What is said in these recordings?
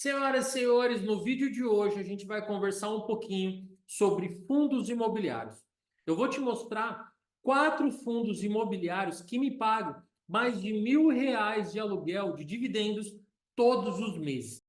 Senhoras e senhores, no vídeo de hoje a gente vai conversar um pouquinho sobre fundos imobiliários. Eu vou te mostrar 4 fundos imobiliários que me pagam mais de R$ 1.000 de aluguel de dividendos todos os meses.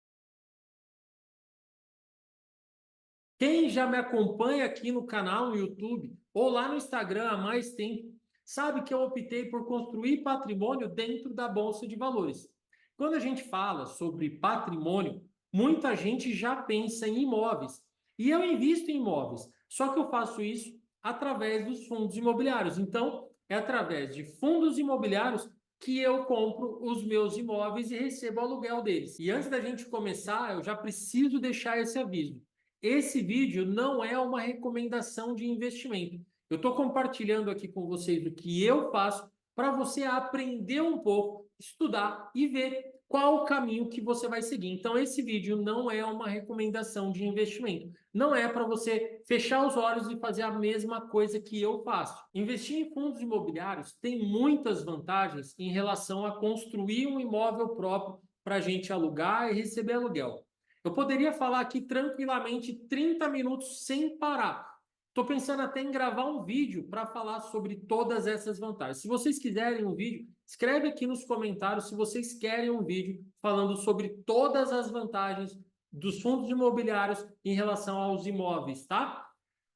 Quem já me acompanha aqui no canal no YouTube ou lá no Instagram há mais tempo, sabe que eu optei por construir patrimônio dentro da Bolsa de Valores. Quando a gente fala sobre patrimônio, muita gente já pensa em imóveis. E eu invisto em imóveis, só que eu faço isso através dos fundos imobiliários. Então, é através de fundos imobiliários que eu compro os meus imóveis e recebo o aluguel deles. E antes da gente começar, eu já preciso deixar esse aviso. Esse vídeo não é uma recomendação de investimento. Eu estou compartilhando aqui com vocês o que eu faço para você aprender um pouco, estudar e ver qual o caminho que você vai seguir. Então, esse vídeo não é uma recomendação de investimento. Não é para você fechar os olhos e fazer a mesma coisa que eu faço. Investir em fundos imobiliários tem muitas vantagens em relação a construir um imóvel próprio para a gente alugar e receber aluguel. Eu poderia falar aqui tranquilamente 30 minutos sem parar. Estou pensando até em gravar um vídeo para falar sobre todas essas vantagens. Se vocês quiserem um vídeo, escreve aqui nos comentários se vocês querem um vídeo falando sobre todas as vantagens dos fundos imobiliários em relação aos imóveis, tá?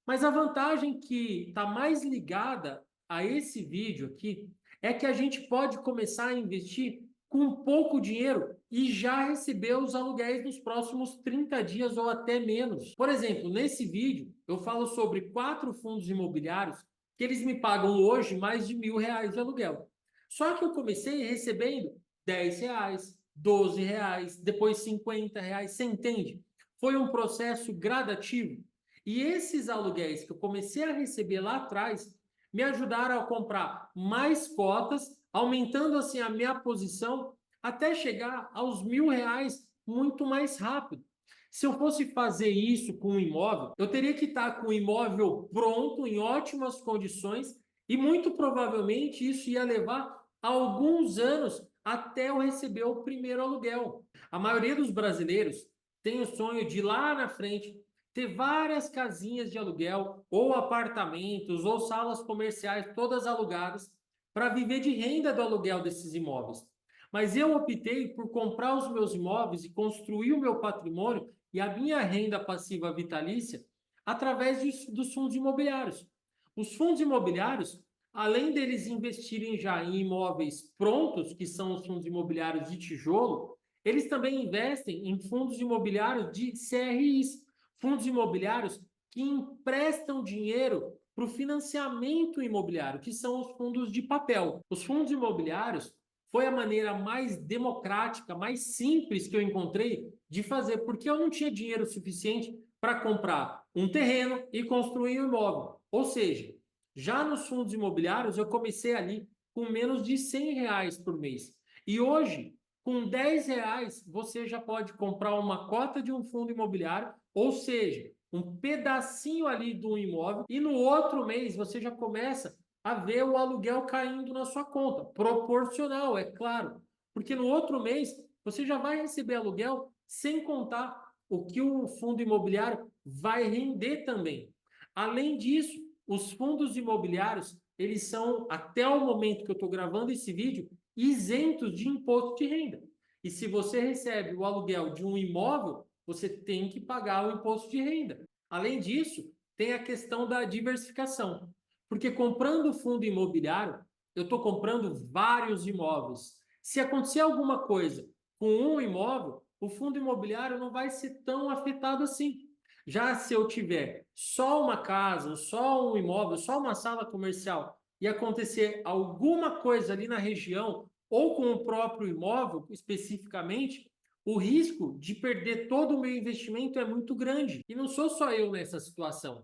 Mas a vantagem que está mais ligada a esse vídeo aqui é que a gente pode começar a investir com pouco dinheiro e já receber os aluguéis nos próximos 30 dias ou até menos. Por exemplo, nesse vídeo eu falo sobre 4 fundos imobiliários que eles me pagam hoje mais de R$ 1.000 de aluguel. Só que eu comecei recebendo R$ 10, R$ 12, depois R$ 50, você entende? Foi um processo gradativo. E esses aluguéis que eu comecei a receber lá atrás me ajudaram a comprar mais cotas, aumentando assim a minha posição até chegar aos R$ 1.000 muito mais rápido. Se eu fosse fazer isso com um imóvel, eu teria que estar com o imóvel pronto, em ótimas condições, e muito provavelmente isso ia levar alguns anos até eu receber o primeiro aluguel. A maioria dos brasileiros tem o sonho de lá na frente ter várias casinhas de aluguel, ou apartamentos, ou salas comerciais, todas alugadas, para viver de renda do aluguel desses imóveis. Mas eu optei por comprar os meus imóveis e construir o meu patrimônio e a minha renda passiva vitalícia através dos fundos imobiliários. Os fundos imobiliários, além deles investirem já em imóveis prontos, que são os fundos imobiliários de tijolo, eles também investem em fundos imobiliários de CRIs, fundos imobiliários que emprestam dinheiro para o financiamento imobiliário, que são os fundos de papel. Os fundos imobiliários foi a maneira mais democrática, mais simples que eu encontrei de fazer, porque eu não tinha dinheiro suficiente para comprar um terreno e construir um imóvel. Ou seja, já nos fundos imobiliários eu comecei ali com menos de R$ 100 por mês. E hoje, com R$ 10, você já pode comprar uma cota de um fundo imobiliário, ou seja, um pedacinho ali do imóvel, e no outro mês você já começa a ver o aluguel caindo na sua conta, proporcional, é claro, porque no outro mês você já vai receber aluguel sem contar o que o fundo imobiliário vai render também. Além disso, os fundos imobiliários, eles são, até o momento que eu estou gravando esse vídeo, isentos de imposto de renda. E se você recebe o aluguel de um imóvel, você tem que pagar o imposto de renda. Além disso, tem a questão da diversificação. Porque comprando fundo imobiliário, eu estou comprando vários imóveis. Se acontecer alguma coisa com um imóvel, o fundo imobiliário não vai ser tão afetado assim. Já se eu tiver só uma casa, só um imóvel, só uma sala comercial e acontecer alguma coisa ali na região ou com o próprio imóvel especificamente, o risco de perder todo o meu investimento é muito grande. E não sou só eu nessa situação.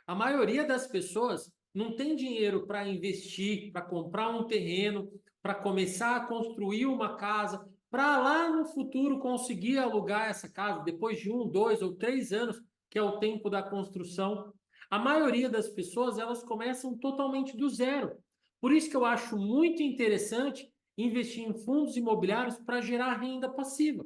A maioria das pessoas não tem dinheiro para investir, para comprar um terreno, para começar a construir uma casa, para lá no futuro conseguir alugar essa casa depois de 1, 2 ou 3 anos, que é o tempo da construção. A maioria das pessoas, elas começam totalmente do zero. Por isso que eu acho muito interessante investir em fundos imobiliários para gerar renda passiva.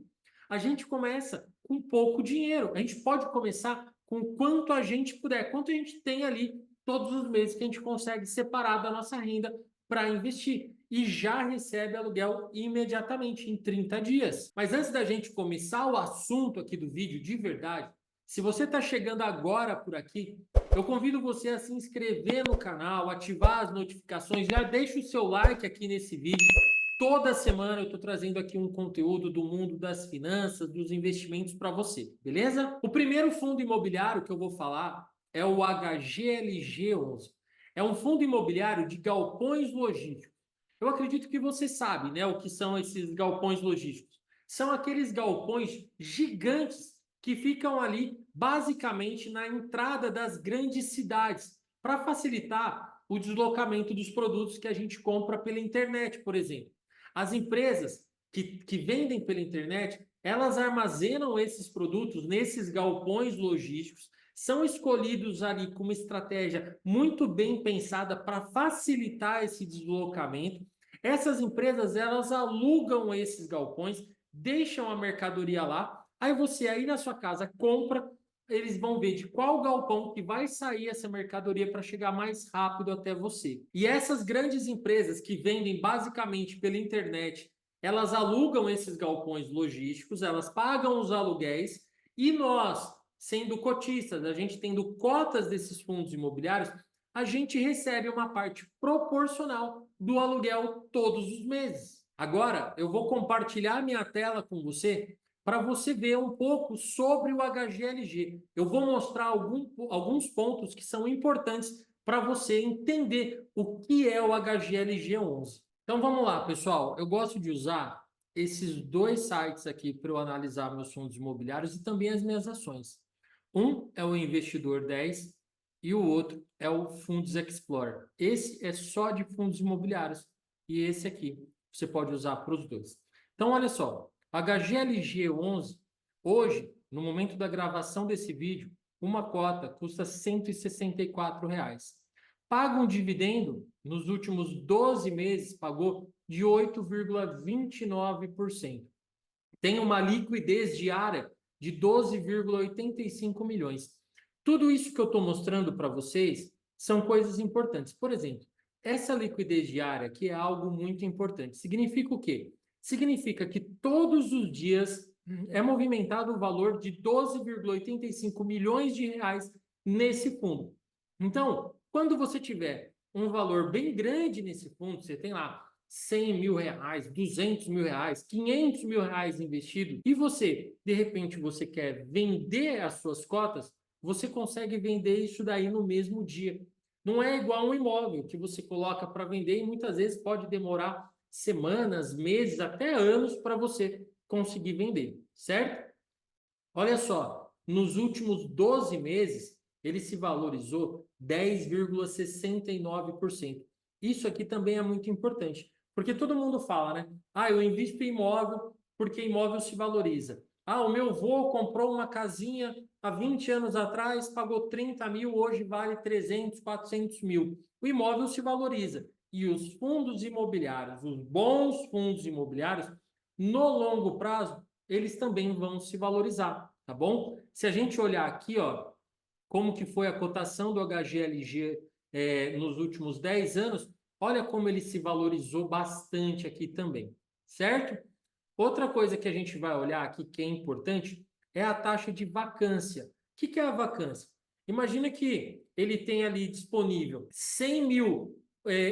A gente começa com pouco dinheiro. A gente pode começar com quanto a gente puder, quanto a gente tem ali todos os meses que a gente consegue separar da nossa renda para investir. E já recebe aluguel imediatamente, em 30 dias. Mas antes da gente começar o assunto aqui do vídeo de verdade, se você está chegando agora por aqui, eu convido você a se inscrever no canal, ativar as notificações, já deixa o seu like aqui nesse vídeo. Toda semana eu estou trazendo aqui um conteúdo do mundo das finanças, dos investimentos para você, beleza? O primeiro fundo imobiliário que eu vou falar é o HGLG11. É um fundo imobiliário de galpões logísticos. Eu acredito que você sabe, né, o que são esses galpões logísticos. São aqueles galpões gigantes que ficam ali basicamente na entrada das grandes cidades, para facilitar o deslocamento dos produtos que a gente compra pela internet, por exemplo. As empresas que vendem pela internet, elas armazenam esses produtos nesses galpões logísticos, são escolhidos ali com uma estratégia muito bem pensada para facilitar esse deslocamento. Essas empresas, elas alugam esses galpões, deixam a mercadoria lá, aí você aí na sua casa compra, eles vão ver de qual galpão que vai sair essa mercadoria para chegar mais rápido até você. E essas grandes empresas que vendem basicamente pela internet, elas alugam esses galpões logísticos, elas pagam os aluguéis e nós, sendo cotistas, a gente tendo cotas desses fundos imobiliários, a gente recebe uma parte proporcional do aluguel todos os meses. Agora, eu vou compartilhar minha tela com você para você ver um pouco sobre o HGLG. Eu vou mostrar alguns pontos que são importantes para você entender o que é o HGLG 11. Então vamos lá, pessoal. Eu gosto de usar esses dois sites aqui para eu analisar meus fundos imobiliários e também as minhas ações. Um é o Investidor 10 e o outro é o Fundos Explorer. Esse é só de fundos imobiliários e esse aqui você pode usar para os dois. Então, olha só, HGLG 11, hoje, no momento da gravação desse vídeo, uma cota custa R$ 164. Paga um dividendo, nos últimos 12 meses, pagou de 8,29%. Tem uma liquidez diária de 12,85 milhões. Tudo isso que eu estou mostrando para vocês são coisas importantes. Por exemplo, essa liquidez diária aqui é algo muito importante. Significa o quê? Significa que todos os dias é movimentado o valor de 12,85 milhões de reais nesse fundo. Então, quando você tiver um valor bem grande nesse fundo, você tem lá 100 mil reais, 200 mil reais, 500 mil reais investido, e você, de repente, você quer vender as suas cotas, você consegue vender isso daí no mesmo dia. Não é igual um imóvel que você coloca para vender e muitas vezes pode demorar semanas, meses, até anos para você conseguir vender, certo? Olha só, nos últimos 12 meses, ele se valorizou 10,69%. Isso aqui também é muito importante, porque todo mundo fala, né? Ah, eu invisto em imóvel porque imóvel se valoriza. Ah, o meu avô comprou uma casinha há 20 anos atrás, pagou 30 mil, hoje vale 300, 400 mil. O imóvel se valoriza. E os fundos imobiliários, os bons fundos imobiliários, no longo prazo, eles também vão se valorizar, tá bom? Se a gente olhar aqui, ó, como que foi a cotação do HGLG nos últimos 10 anos, olha como ele se valorizou bastante aqui também, certo? Outra coisa que a gente vai olhar aqui que é importante é a taxa de vacância. O que é a vacância? Imagina que ele tem ali disponível 100 mil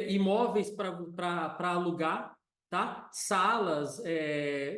imóveis para alugar, tá? Salas,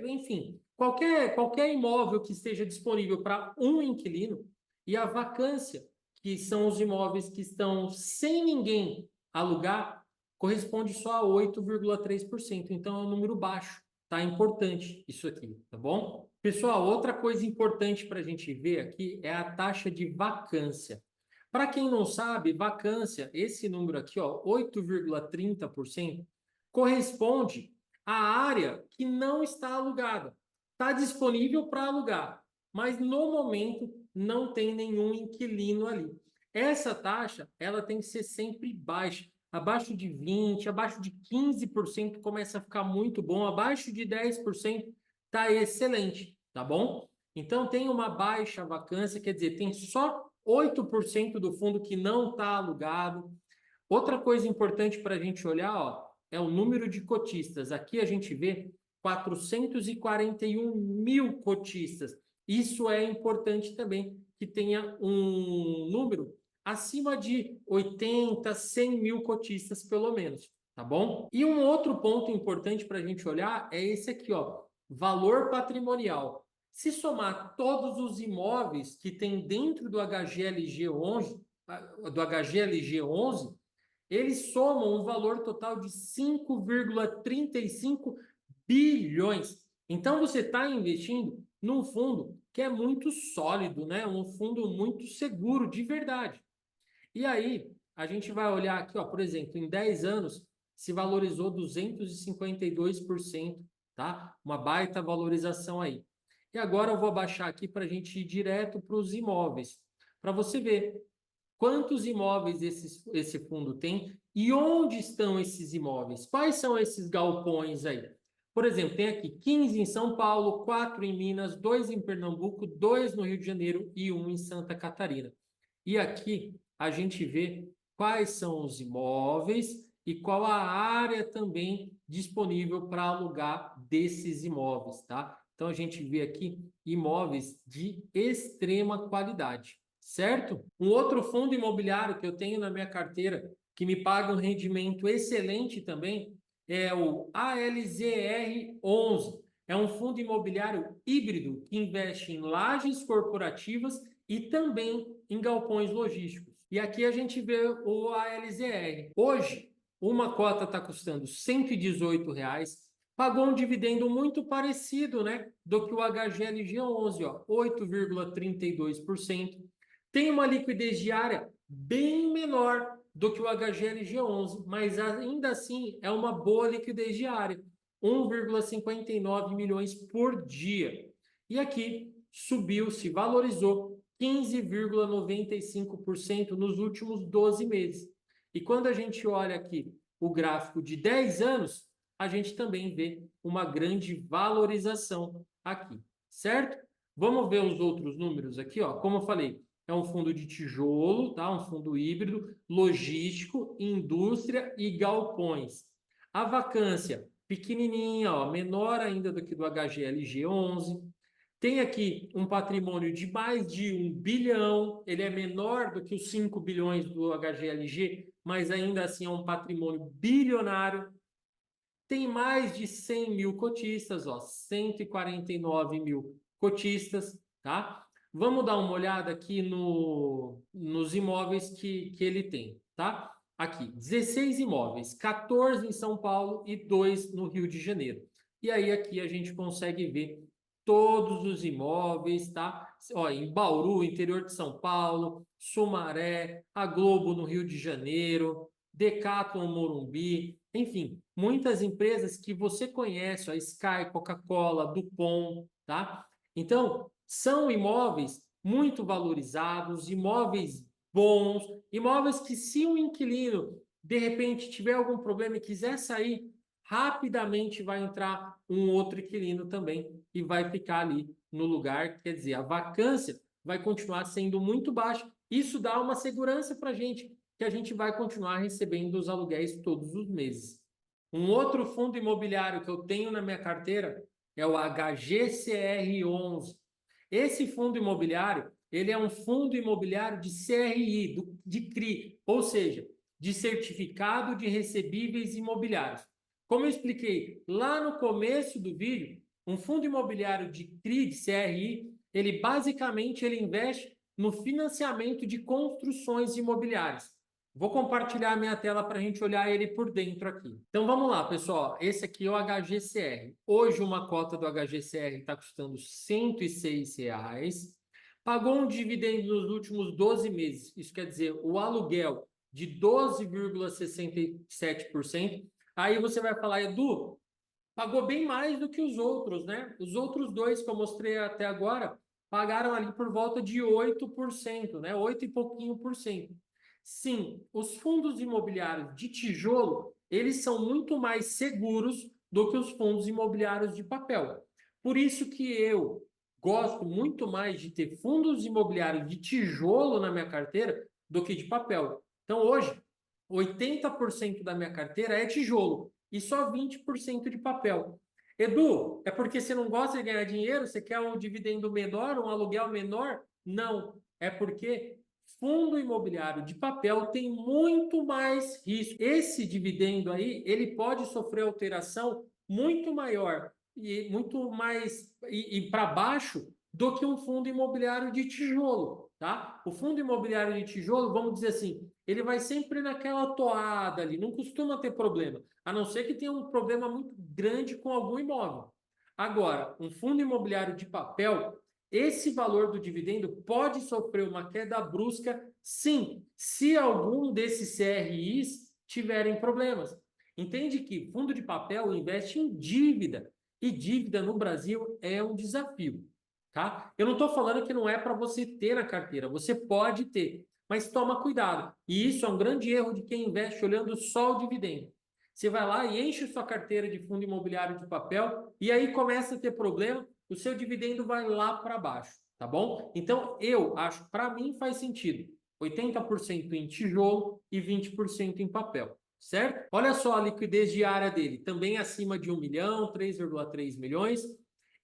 enfim, qualquer imóvel que esteja disponível para um inquilino, e a vacância, que são os imóveis que estão sem ninguém alugar, corresponde só a 8,3%. Então é um número baixo. Tá importante isso aqui, tá bom? Pessoal, outra coisa importante para a gente ver aqui é a taxa de vacância. Para quem não sabe, vacância, esse número aqui, ó, 8,30%, corresponde à área que não está alugada. Está disponível para alugar, mas no momento não tem nenhum inquilino ali. Essa taxa, ela tem que ser sempre baixa. Abaixo de 20%, abaixo de 15% começa a ficar muito bom, abaixo de 10% está excelente. tá bom? Então, tem uma baixa vacância, quer dizer, tem só 8% do fundo que não está alugado. Outra coisa importante para a gente olhar, ó, é o número de cotistas. Aqui a gente vê 441 mil cotistas. Isso é importante também, que tenha um número acima de 80, 100 mil cotistas, pelo menos, tá bom? E um outro ponto importante para a gente olhar é esse aqui, ó, valor patrimonial. Se somar todos os imóveis que tem dentro do HGLG 11, eles somam um valor total de 5,35 bilhões. Então, você está investindo num fundo que é muito sólido, né? Um fundo muito seguro, de verdade. E aí, a gente vai olhar aqui, ó, por exemplo, em 10 anos, se valorizou 252%, tá? Uma baita valorização aí. E agora eu vou abaixar aqui para a gente ir direto para os imóveis, para você ver quantos imóveis esse fundo tem e onde estão esses imóveis? Quais são esses galpões aí? Por exemplo, tem aqui 15 em São Paulo, 4 em Minas, 2 em Pernambuco, 2 no Rio de Janeiro e 1 em Santa Catarina. E aqui a gente vê quais são os imóveis e qual a área também disponível para alugar desses imóveis, tá? Então a gente vê aqui imóveis de extrema qualidade, certo? Um outro fundo imobiliário que eu tenho na minha carteira que me paga um rendimento excelente também é o ALZR 11. É um fundo imobiliário híbrido que investe em lajes corporativas e também em galpões logísticos. E aqui a gente vê o ALZR. Hoje, uma cota está custando R$ 118, pagou um dividendo muito parecido, né, do que o HGLG 11, ó, 8,32%. Tem uma liquidez diária bem menor do que o HGLG 11, mas ainda assim é uma boa liquidez diária, 1,59 milhões por dia. E aqui subiu, se valorizou 15,95% nos últimos 12 meses. E quando a gente olha aqui o gráfico de 10 anos, a gente também vê uma grande valorização aqui, certo? Vamos ver os outros números aqui, ó. Como eu falei, é um fundo de tijolo, tá? Um fundo híbrido, logístico, indústria e galpões. A vacância pequenininha, ó, menor ainda do que do HGLG 11. Tem aqui um patrimônio de mais de 1 bilhão, ele é menor do que os 5 bilhões do HGLG, mas ainda assim é um patrimônio bilionário. Tem mais de 100 mil cotistas, ó, 149 mil cotistas, tá? Vamos dar uma olhada aqui nos imóveis que ele tem, tá? Aqui, 16 imóveis, 14 em São Paulo e 2 no Rio de Janeiro. E aí aqui a gente consegue ver todos os imóveis, tá? Ó, em Bauru, interior de São Paulo, Sumaré, a Globo no Rio de Janeiro, Decathlon Morumbi, enfim, muitas empresas que você conhece, a Sky, Coca-Cola, Dupont, tá? Então, são imóveis muito valorizados, imóveis bons, imóveis que se um inquilino de repente tiver algum problema e quiser sair, rapidamente vai entrar um outro inquilino também e vai ficar ali no lugar, quer dizer, a vacância vai continuar sendo muito baixa. Isso dá uma segurança para a gente, que a gente vai continuar recebendo os aluguéis todos os meses. Um outro fundo imobiliário que eu tenho na minha carteira é o HGCR11. Esse fundo imobiliário, ele é um fundo imobiliário de CRI, de CRI, ou seja, de Certificado de Recebíveis Imobiliários. Como eu expliquei lá no começo do vídeo, um fundo imobiliário de CRI, de CRI, ele basicamente investe no financiamento de construções imobiliárias. Vou compartilhar a minha tela para a gente olhar ele por dentro aqui. Então vamos lá, pessoal. Esse aqui é o HGCR. Hoje uma cota do HGCR está custando R$ 106. Pagou um dividendo nos últimos 12 meses. Isso quer dizer, o aluguel de 12,67%. Aí você vai falar, Edu, pagou bem mais do que os outros, né? Os outros dois que eu mostrei até agora pagaram ali por volta de 8%, né? 8 e pouquinho por cento. Sim, os fundos imobiliários de tijolo, eles são muito mais seguros do que os fundos imobiliários de papel. Por isso que eu gosto muito mais de ter fundos imobiliários de tijolo na minha carteira do que de papel. Então, hoje, 80% da minha carteira é tijolo e só 20% de papel. Edu, é porque você não gosta de ganhar dinheiro? Você quer um dividendo menor, um aluguel menor? Não, é porque fundo imobiliário de papel tem muito mais risco. Esse dividendo aí, ele pode sofrer alteração muito maior e muito mais e para baixo do que um fundo imobiliário de tijolo, tá? O fundo imobiliário de tijolo, vamos dizer assim, ele vai sempre naquela toada ali, não costuma ter problema, a não ser que tenha um problema muito grande com algum imóvel. Agora, um fundo imobiliário de papel, esse valor do dividendo pode sofrer uma queda brusca, sim, se algum desses CRIs tiverem problemas. Entende que fundo de papel investe em dívida, e dívida no Brasil é um desafio, tá? Eu não estou falando que não é para você ter na carteira, você pode ter, mas toma cuidado. E isso é um grande erro de quem investe olhando só o dividendo. Você vai lá e enche sua carteira de fundo imobiliário de papel e aí começa a ter problema, o seu dividendo vai lá para baixo, tá bom? Então, eu acho, para mim faz sentido, 80% em tijolo e 20% em papel, certo? Olha só a liquidez diária dele, também acima de 1 milhão, 3,3 milhões.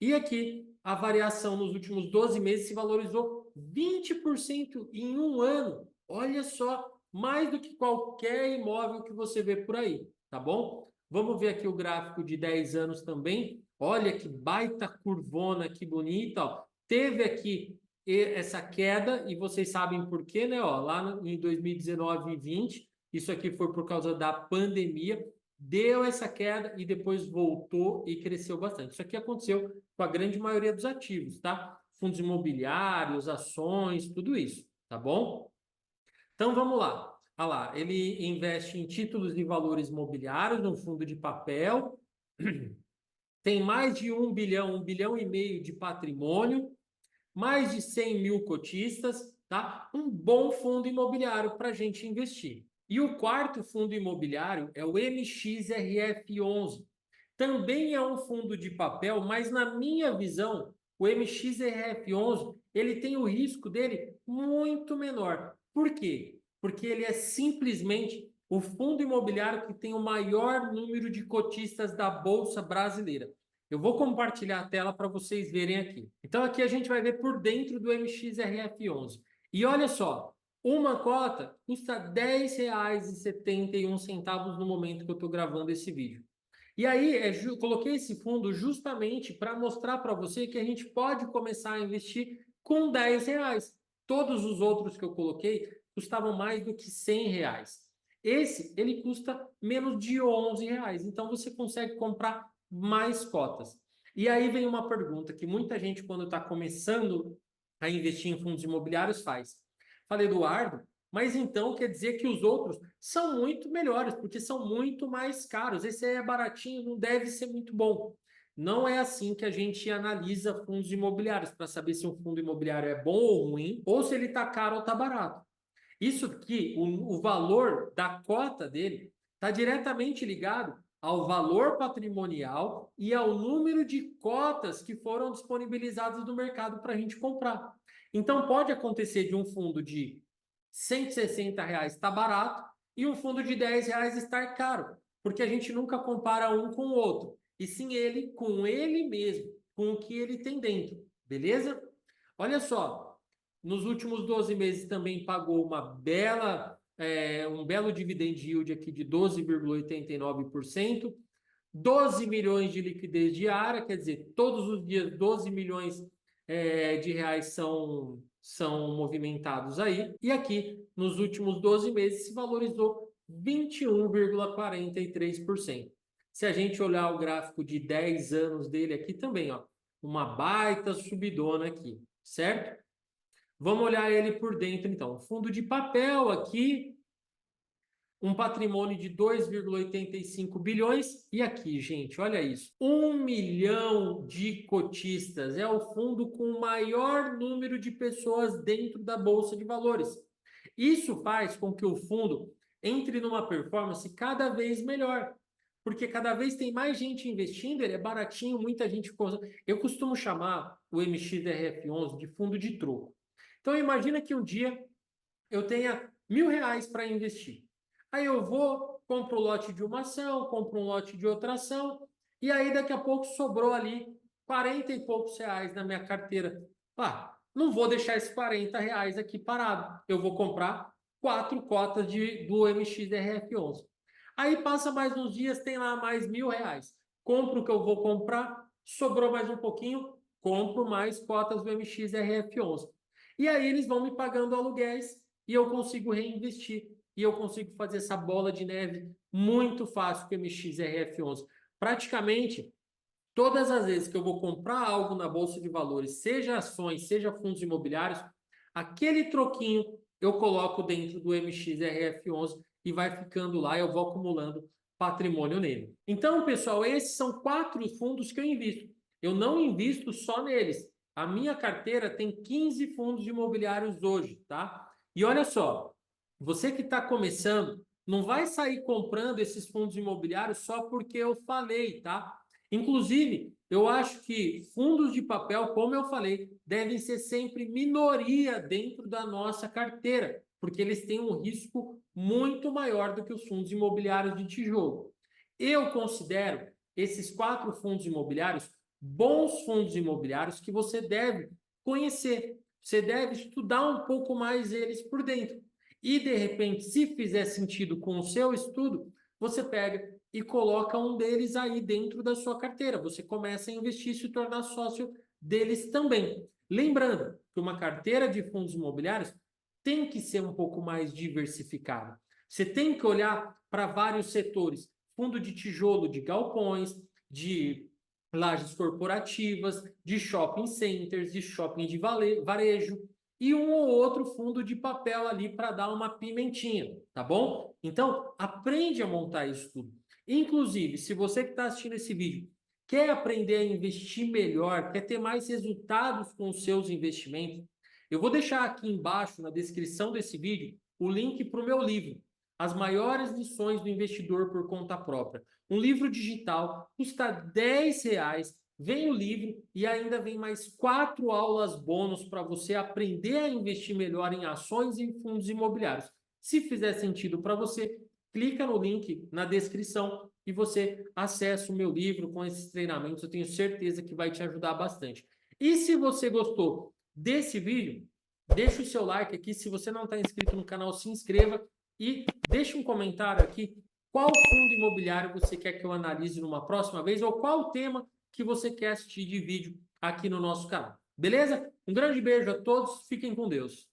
E aqui, a variação nos últimos 12 meses se valorizou 20% em um ano. Olha só, mais do que qualquer imóvel que você vê por aí, tá bom? Vamos ver aqui o gráfico de 10 anos também. Olha que baita curvona, que bonita, ó. Teve aqui essa queda e vocês sabem por quê, né? Ó, lá em 2019 e 20, isso aqui foi por causa da pandemia, deu essa queda e depois voltou e cresceu bastante. Isso aqui aconteceu com a grande maioria dos ativos, tá? Fundos imobiliários, ações, tudo isso, tá bom? Então vamos lá. Olha lá, ele investe em títulos de valores imobiliários, num fundo de papel, tem mais de 1 bilhão e meio de patrimônio, mais de 100 mil cotistas, tá? Um bom fundo imobiliário para a gente investir. E o quarto fundo imobiliário é o MXRF11. Também é um fundo de papel, mas na minha visão, o MXRF11 ele tem o risco dele muito menor. Por quê? Porque ele é simplesmente o fundo imobiliário que tem o maior número de cotistas da Bolsa Brasileira. Eu vou compartilhar a tela para vocês verem aqui. Então, aqui a gente vai ver por dentro do MXRF11. E olha só, uma cota custa R$ 10,71 no momento que eu estou gravando esse vídeo. E aí, coloquei esse fundo justamente para mostrar para você que a gente pode começar a investir com R$ 10. Todos os outros que eu coloquei custavam mais do que R$ 100. Esse, ele custa menos de R$ 11. Então, você consegue comprar mais cotas. E aí vem uma pergunta que muita gente, quando está começando a investir em fundos imobiliários, faz. Fala, Eduardo, mas então quer dizer que os outros são muito melhores, porque são muito mais caros. Esse aí é baratinho, não deve ser muito bom. Não é assim que a gente analisa fundos imobiliários para saber se um fundo imobiliário é bom ou ruim, ou se ele está caro ou está barato. Isso aqui, o valor da cota dele está diretamente ligado ao valor patrimonial e ao número de cotas que foram disponibilizadas no mercado para a gente comprar. Então, pode acontecer de um fundo de R$ 160 estar barato e um fundo de R$ 10 estar caro, porque a gente nunca compara um com o outro, e sim ele com ele mesmo, com o que ele tem dentro, beleza? Olha só, nos últimos 12 meses também pagou um belo dividend yield aqui de 12,89%, 12 milhões de liquidez diária, quer dizer, todos os dias 12 milhões de reais são movimentados aí. E aqui, nos últimos 12 meses, se valorizou 21,43%. Se a gente olhar o gráfico de 10 anos dele aqui também, ó, uma baita subidona aqui, certo? Vamos olhar ele por dentro, então. Fundo de papel aqui, um patrimônio de 2,85 bilhões. E aqui, gente, olha isso. 1 milhão de cotistas. É o fundo com o maior número de pessoas dentro da Bolsa de Valores. Isso faz com que o fundo entre numa performance cada vez melhor. Porque cada vez tem mais gente investindo, ele é baratinho, muita gente... Eu costumo chamar o MXRF11 de fundo de troco. Então, imagina que um dia eu tenha R$ 1.000 para investir. Aí eu vou, compro um lote de uma ação, compro um lote de outra ação, e aí daqui a pouco sobrou ali 40 e poucos reais na minha carteira. Ah, não vou deixar esses R$ 40 aqui parado. Eu vou comprar 4 cotas do MXRF11. Aí passa mais uns dias, tem lá mais R$ 1.000. Compro o que eu vou comprar, sobrou mais um pouquinho, compro mais cotas do MXRF11. E aí eles vão me pagando aluguéis e eu consigo reinvestir. E eu consigo fazer essa bola de neve muito fácil com o MXRF11. Praticamente, todas as vezes que eu vou comprar algo na Bolsa de Valores, seja ações, seja fundos imobiliários, aquele troquinho eu coloco dentro do MXRF11 e vai ficando lá, eu vou acumulando patrimônio nele. Então, pessoal, esses são 4 fundos que eu invisto. Eu não invisto só neles. A minha carteira tem 15 fundos imobiliários hoje, tá? E olha só, você que está começando, não vai sair comprando esses fundos imobiliários só porque eu falei, tá? Inclusive, eu acho que fundos de papel, como eu falei, devem ser sempre minoria dentro da nossa carteira, porque eles têm um risco muito maior do que os fundos imobiliários de tijolo. Eu considero esses 4 fundos imobiliários bons fundos imobiliários que você deve conhecer. Você deve estudar um pouco mais eles por dentro. E, de repente, se fizer sentido com o seu estudo, você pega e coloca um deles aí dentro da sua carteira. Você começa a investir e se tornar sócio deles também. Lembrando que uma carteira de fundos imobiliários tem que ser um pouco mais diversificada. Você tem que olhar para vários setores. Fundo de tijolo de galpões, de lajes corporativas, de shopping centers, de shopping de varejo e um ou outro fundo de papel ali para dar uma pimentinha, tá bom? Então, aprende a montar isso tudo. Inclusive, se você que está assistindo esse vídeo quer aprender a investir melhor, quer ter mais resultados com os seus investimentos, eu vou deixar aqui embaixo na descrição desse vídeo o link para o meu livro, As Maiores Lições do Investidor por Conta Própria. Um livro digital, custa R$ 10, vem o livro e ainda vem mais 4 aulas bônus para você aprender a investir melhor em ações e em fundos imobiliários. Se fizer sentido para você, clica no link na descrição e você acessa o meu livro com esses treinamentos. Eu tenho certeza que vai te ajudar bastante. E se você gostou desse vídeo, deixa o seu like aqui. Se você não está inscrito no canal, se inscreva e deixa um comentário aqui. Qual fundo imobiliário você quer que eu analise numa próxima vez ou qual tema que você quer assistir de vídeo aqui no nosso canal. Beleza? Um grande beijo a todos. Fiquem com Deus.